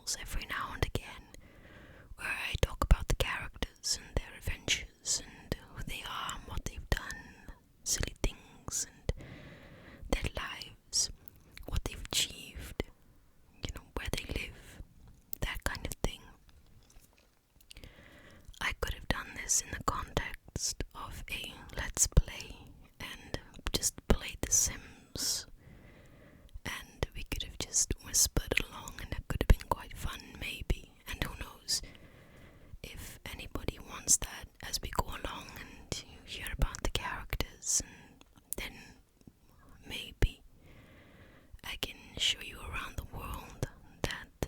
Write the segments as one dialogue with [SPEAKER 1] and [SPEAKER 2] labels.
[SPEAKER 1] channels every now and again, where I talk about the characters and their adventures and who they are and what they've done, silly things and their lives, what they've achieved, where they live, that kind of thing. I could have done this in the context of a let's play and just played The Sims, and we could have just whispered along and it could have been quite fun maybe, and who knows if anybody wants that as we go along and you hear about the characters, and then maybe I can show you around the world that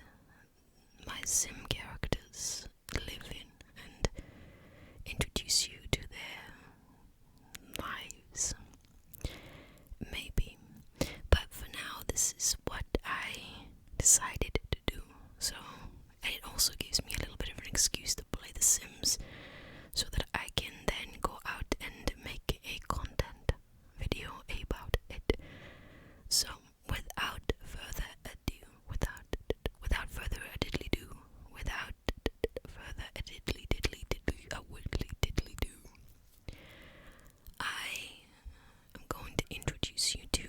[SPEAKER 1] my sim characters live in and introduce you to their lives. Maybe. But for now, this is what I decided to do. So, and it also gives me a little bit of an excuse to play The Sims so that I can then go out and make a content video about it. So, without further ado, without further diddly-do, I am going to introduce you to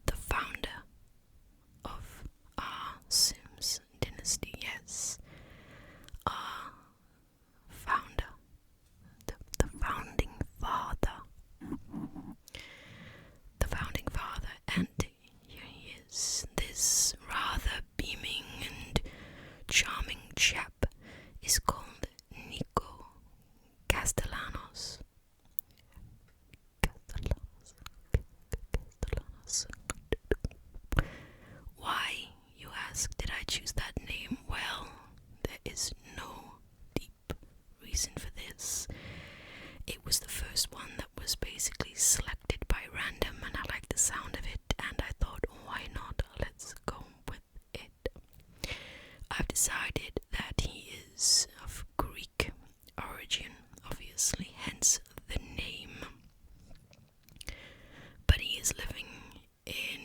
[SPEAKER 1] the founder of our Sims dynasty. Yes, our founder, the founding father. The founding father, and here he is. This rather beaming and charming chap is called Castellanos. Why, you ask, did I choose that name? Well, there is no deep reason for this. It was the first one that was basically selected by random, and I liked the sound of it, and I thought, why not? Let's go with it. I've decided that he is of Greek origin, obviously, hence the name. But he is living in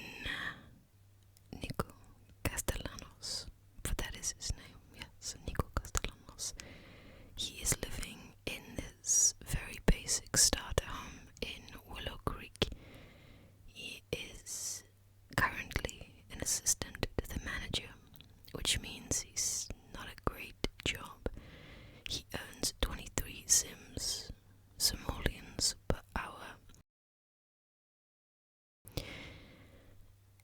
[SPEAKER 1] Castellanos, for that is his name, yes, Castellanos. He is living in this very basic starter home in Willow Creek. He is currently an assistant to the manager, which means he's not a great job. He earns 23 simoleons per hour.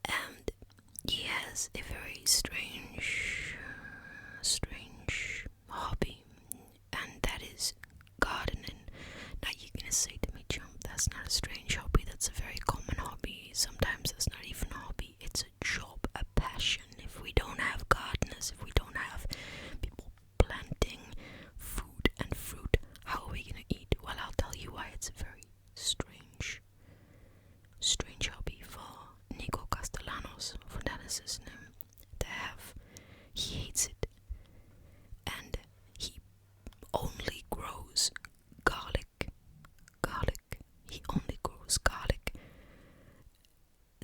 [SPEAKER 1] And he has a very strange hobby, and that is gardening. Now you're gonna say to me, Jump, that's not a strange hobby, that's a very common hobby. Sometimes that's not even a hobby, it's a job, a passion. If we don't have gardeners, if we don't have people planting food and fruit, how are we gonna eat? Well, I'll tell you why it's a very strange hobby for Nikos Castellanos, for that is his name, to have. He hates it, and he only grows garlic. He only grows garlic.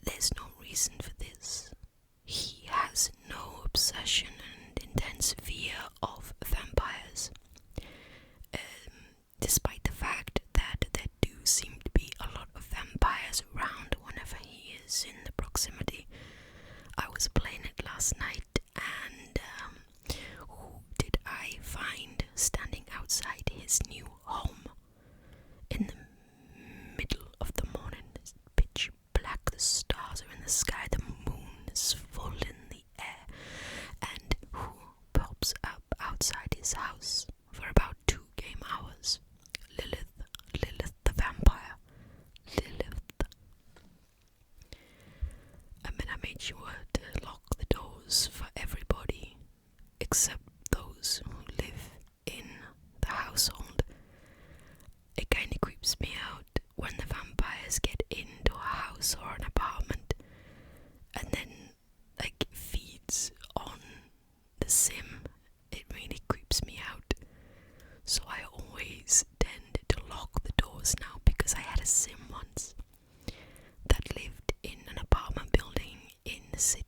[SPEAKER 1] There's no reason for this. He has no obsession and intense fear of vampires, despite the fact that there do seem to be a lot of vampires around whenever he is in the proximity. I was playing it last night, and who did I find standing outside his new home in the middle of the morning? It's pitch black, the stars are in the sky, the moon is full in the air, and who pops up outside his house for about 2 game hours? Lilith the vampire. Lilith. And then I made sure to lock the doors for everybody except those who live in the household. It kinda creeps me out when the vampires get into a house or an apartment and then feeds on the sim. It really creeps me out. So I always tend to lock the doors now, because I had a sim once that lived in an apartment building in the city.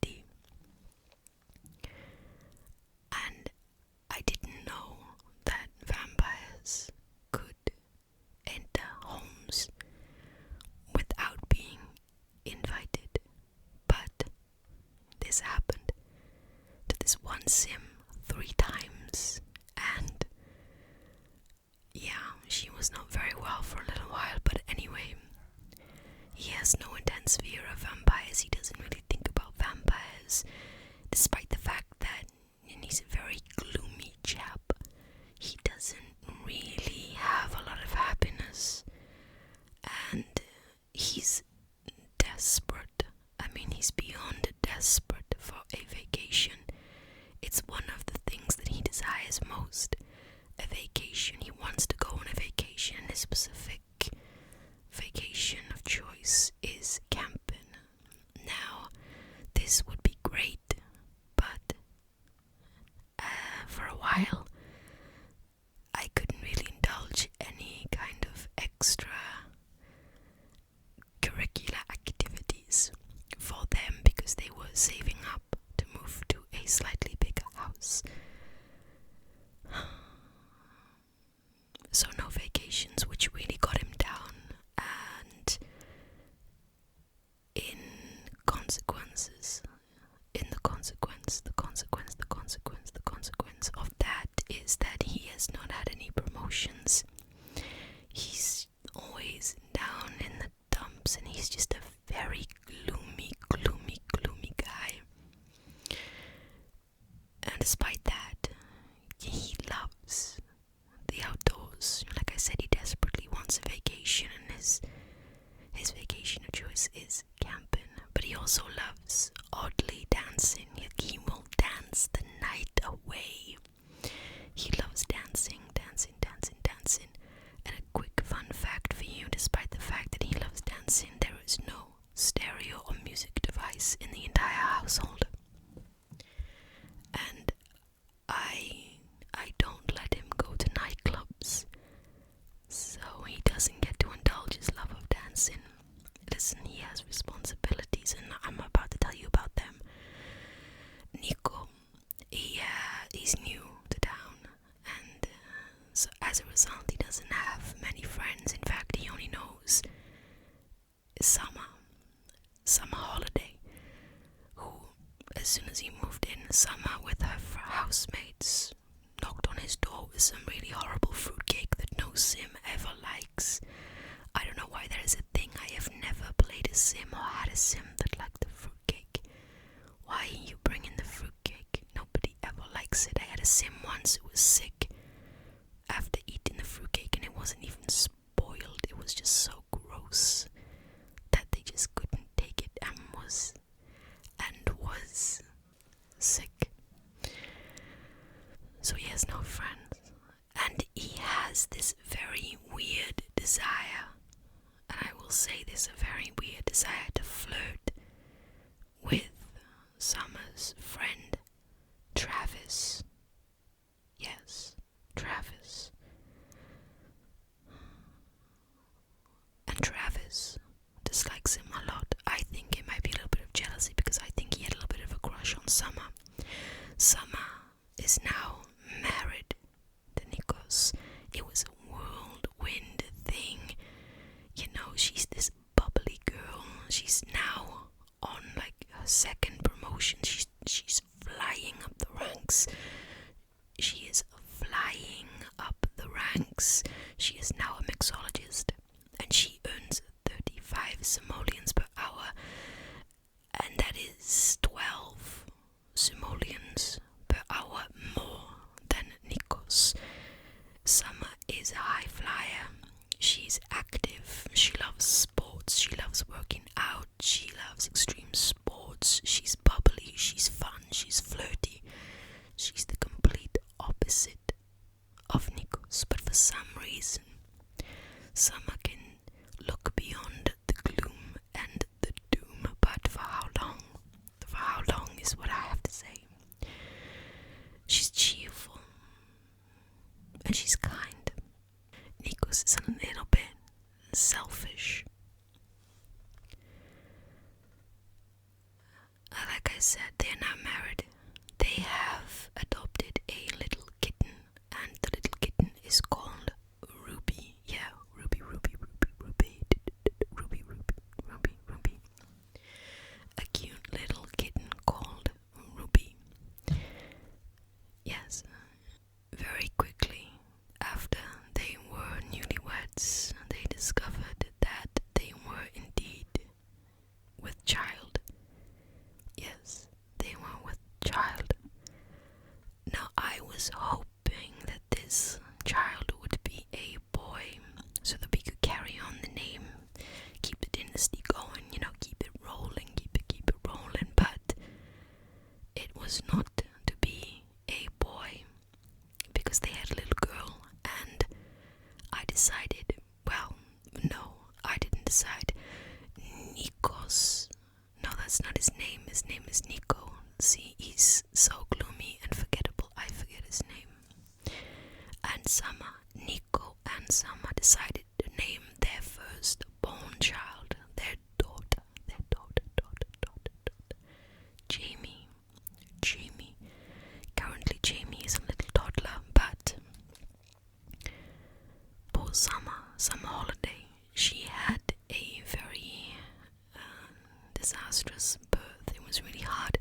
[SPEAKER 1] Sim 3 times, and yeah, she was not very well for a little while, but anyway, he has no intense fear of vampires. He doesn't really think about vampires, despite the fact that he's a very gloomy chap. He doesn't really have a lot of happiness, and he's desperate. I mean, he's beyond desperate for a vacation. It's one of the things that he desires most. A vacation. He wants to go on a vacation, and his specific vacation of choice is camping. Now, this would be great, but for a while, I couldn't really indulge any kind of extra curricular activities for them because they were saving up to move to a slightly bigger house. So no vacations, which really got him down, and the consequence of that is that he has not had any promotions. He's always down in the dumps, and he's just a very gloomy guy. And despite that, he loves the outdoors. Like I said, he desperately wants a vacation, and his vacation of choice is camping. But he also loves oddly dancing. He will dance the night away. He loves dancing. And a quick fun fact for you: despite the fact that he loves dancing, there is no stereo or music device in the entire household. And I don't let him go to nightclubs, so he doesn't get to indulge his love of dancing. Listen, he has responsibilities, and I'm about to tell you about them. Nico, he's new to town, and so as a result, he doesn't have many friends. In fact, he only knows Summer Holiday, who, as soon as he moved in, Summer with her housemates knocked on his door with some really horrible fruitcake that no sim ever likes. I don't know why there is a thing. I have never played a sim or had a sim that liked the fruitcake. Why you bring in the fruitcake? Nobody ever likes it. I had a sim once who was sick after eating the fruitcake, and it wasn't even spoiled. It was just so gross that they just couldn't take it and was sick. So he has no friends, and he has this very weird desire, and I will say this, a very weird desire to flirt with Summer's friend, Travis. Yes, Travis. And Travis dislikes him a lot. I think it might be a little bit of jealousy, because I think he had a little bit of a crush on Summer. Summer is now married to Nikos. It was a whirlwind thing. You know, she's this bubbly girl. She's now on like her second promotion. She's flying up the ranks. She is flying up the ranks. She is now a mixologist, and she earns 35 simoleons per hour, and that is 12 simoleons per hour more than Nikos. Summer is a high flyer. She's active. She loves sports. She loves working out. She loves extreme sports. She's bubbly. She's fun. She's flirty. She's the complete opposite of Nikos. But for some reason, Summer can look beyond the gloom and the doom. But for how long? For how long is what I have to say. She's cheerful, and she's kind. Nikos is a little bit selfish. Like I said, they're now married. They have adopted a little kitten, and the little kitten is called Ruby. Yeah, Ruby. A cute little kitten called Ruby. is Nico. See, he's so gloomy and forgettable, I forget his name. And Summer, Nico and Summer decided to name their first-born child, their daughter, Jamie. Currently Jamie is a little toddler, but poor summer holiday, she had a very disastrous birth. It was really hard,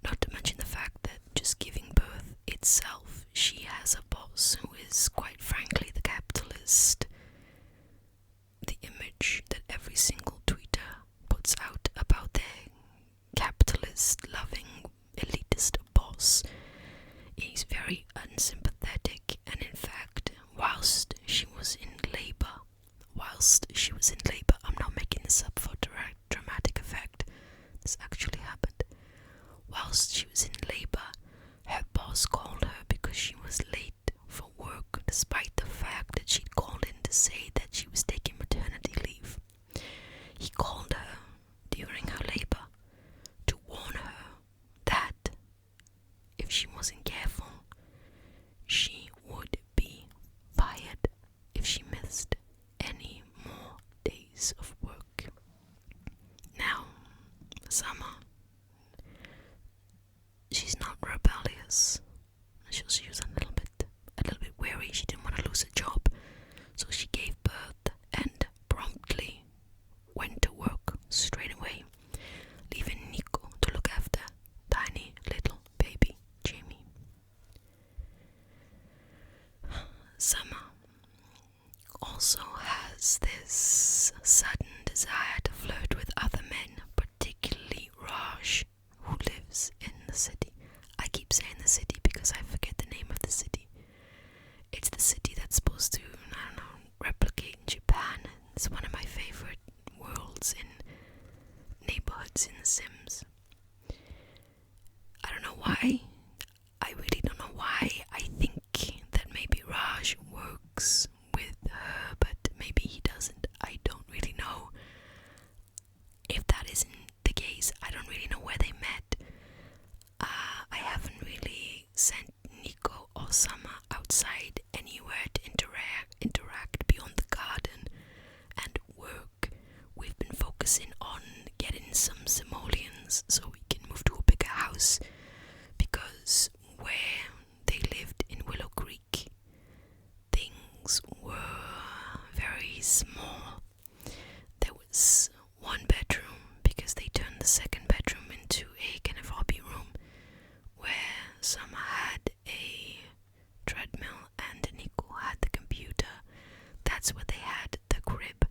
[SPEAKER 1] not to mention the fact that just giving birth itself, she has a boss who is quite frankly the capitalist. The image that every single tweeter puts out about their capitalist loving elitist boss is very unsympathetic, and in fact, whilst she was in labor, I'm not making this up for dramatic effect, this actually happened. Whilst she was in labor, her boss called her because she was late for work, despite the fact that she'd called in to say that she was taking maternity leave. He called her during her labor to warn her that if she wasn't careful, she would be fired if she missed any more days of work. Now, Summer, she's not rebellious. She was a little bit wary. She didn't want to lose her job, so she gave birth and promptly went to work straight away, leaving Nico to look after tiny little baby Jamie. Summer also has this sudden desire to flirt with other men, particularly Raj, who lives in the city. I keep saying the city because I forget the name of the city. It's the city that's supposed to, replicate in Japan. It's one of my favorite worlds in neighborhoods in the Sims. I don't know why. I really don't know why. I think that maybe Raj works with her, but maybe he doesn't. I don't really know. If that isn't the case, I don't really know where they met. I haven't really sent Nico or Summer outside anywhere to interact beyond the garden and work. We've been focusing on getting some simoleons so we can move to a bigger house, because where they lived in Willow Creek, things were very small. There was one bedroom because they turned the second bedroom into a kind of hobby room where Summer had a treadmill and Nico had the computer. That's what they had, the crib,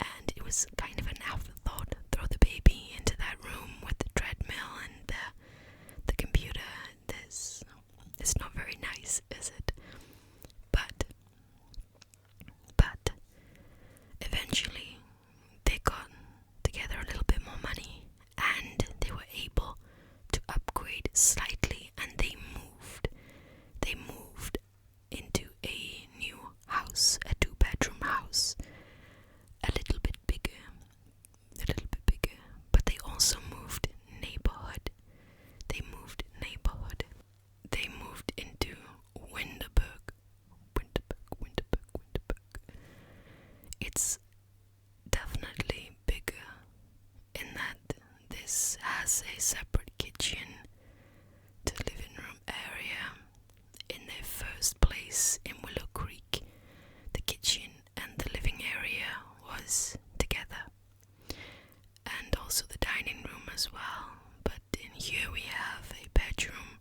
[SPEAKER 1] and it was kind of an afterthought. Throw the baby into that room with the treadmill and the computer. It's not very nice, is it? But eventually they got together a little bit more money and they were able to upgrade slightly, and they moved into a new house, a 2-bedroom house, a little bit bigger, but they also moved neighborhood. They moved into Winterberg. It's definitely bigger in that this has a separate kitchen to living room area. In their first place in Willow Creek, the kitchen and the living area was together, and also the dining room as well. But in here we have a bedroom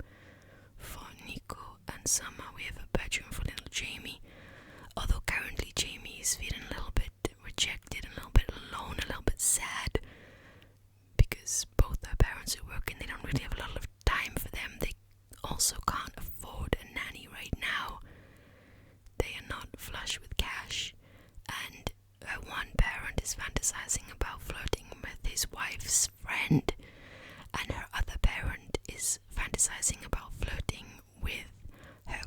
[SPEAKER 1] for Nico and Summer. We have a bedroom for little Jamie, although currently Jamie is feeling a little bit rejected, a little bit alone, a little bit sad, because both her parents are working. They don't really have a lot of time for them. They also can't afford a nanny right now. They are not flush with cash, and her one parent is fantasizing about flirting with his wife's friend, and her other parent is fantasizing about flirting with her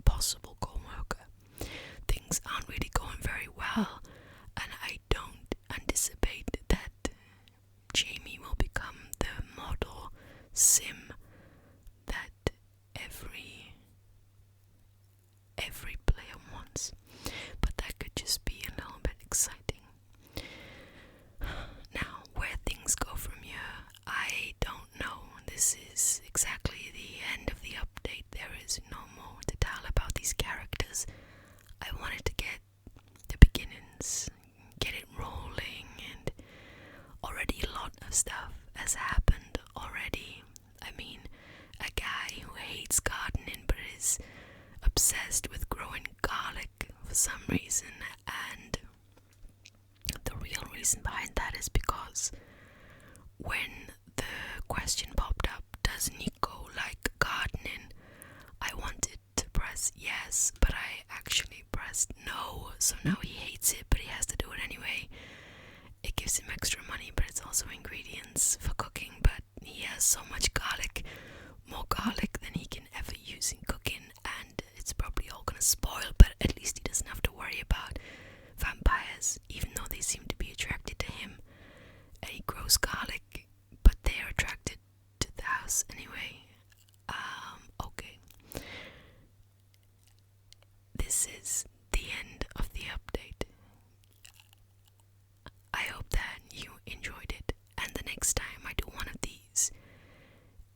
[SPEAKER 1] possible co-worker. Things aren't really going very well, and I don't anticipate that Jamie will become the sim that every player wants. But that could just be a little bit exciting. Now, where things go from here, I don't know. This is exactly the end of the update. There is no more to tell about these characters. I wanted to get the beginnings, get it rolling, and already a lot of stuff has happened already. I mean, a guy who hates gardening but is obsessed with growing garlic for some reason, and the real reason behind that is because when the question popped up, does Nico like gardening, I wanted to press yes, but I actually pressed no, so now he hates it, but he has to do it anyway. It gives him extra money, but it's also ingredients for cooking, but he has so much garlic, more garlic than he can ever use in cooking, and it's probably all gonna spoil, but at least he doesn't have to worry about vampires, even though they seem to be attracted to him. And he grows garlic, but they're attracted to the house anyway. Okay. This is the end of the update. I hope that you enjoyed it, and the next time I do one of these,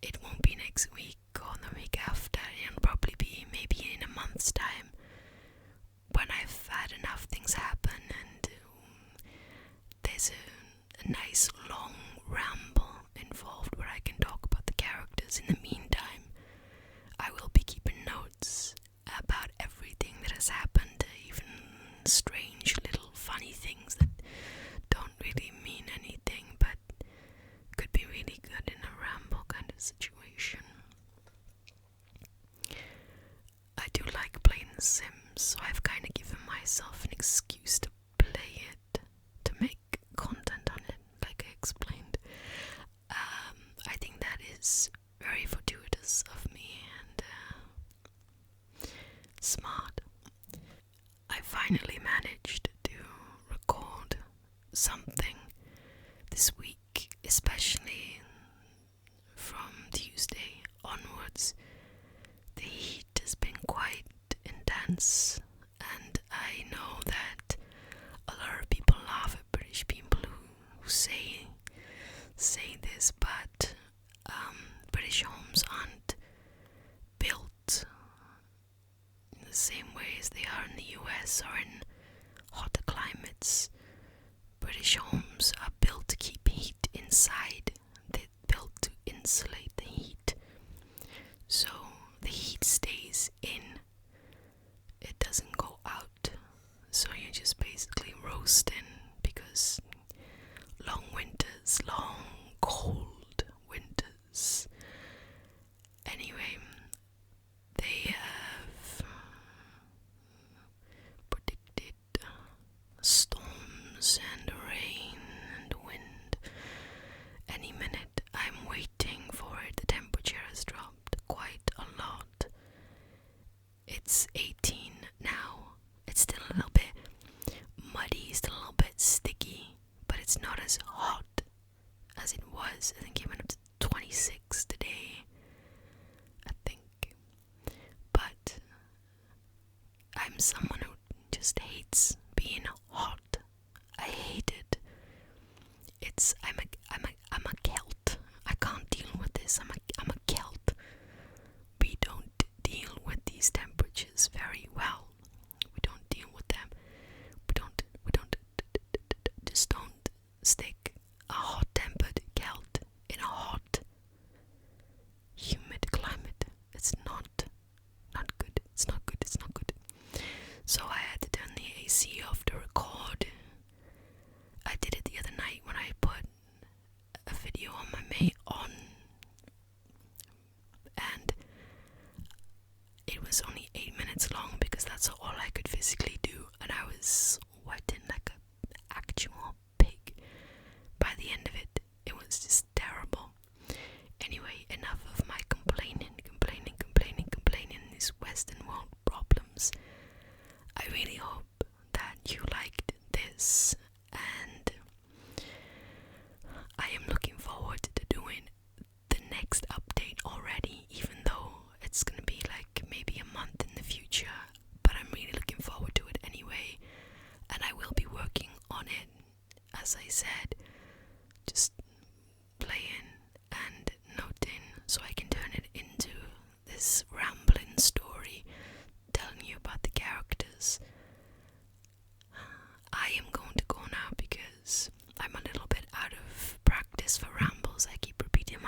[SPEAKER 1] it won't be next week or the week after. It'll probably be maybe in a month's time, when I've had enough things happen and there's a nice long ramble involved where I can talk about the characters. In the meantime, I will be keeping notes about everything that has happened, even strange little funny things that don't really mean anything but could be really good in a ramble kind of situation. I do like playing The Sims, so I've kind of given myself an excuse to play it, to make content on it, like I explained. I think that is very fortuitous of me and smart. I finally managed to record something this week, especially from Tuesday onwards. The heat has been quite intense, and I know that a lot of people laugh at British people who say this, but British homes aren't built in the same way as they are in the US or in hotter climates. British homes are built to keep heat inside. They're built to insulate the heat, so the heat stays in. It doesn't go out, so you're just basically roasting, because long winters, long cold winters. Anyway, they have predicted storms and rain and wind any minute. I'm waiting for it. The temperature has dropped quite a lot. It's 18 now. It's still a little bit muddy, still a little bit sticky, but it's not as hot as it was. I think it went up to 26 today, I think. But I'm someone who just hates being hot. I hate it. I'm a Celt. I can't deal with this. I'm a Celt. We don't deal with these temperatures very well. We don't deal with them. Just don't stick a hot-tempered Celt in a hot, humid climate. It's not good. It's not good.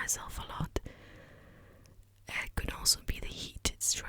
[SPEAKER 1] myself a lot. It could also be the heat. It's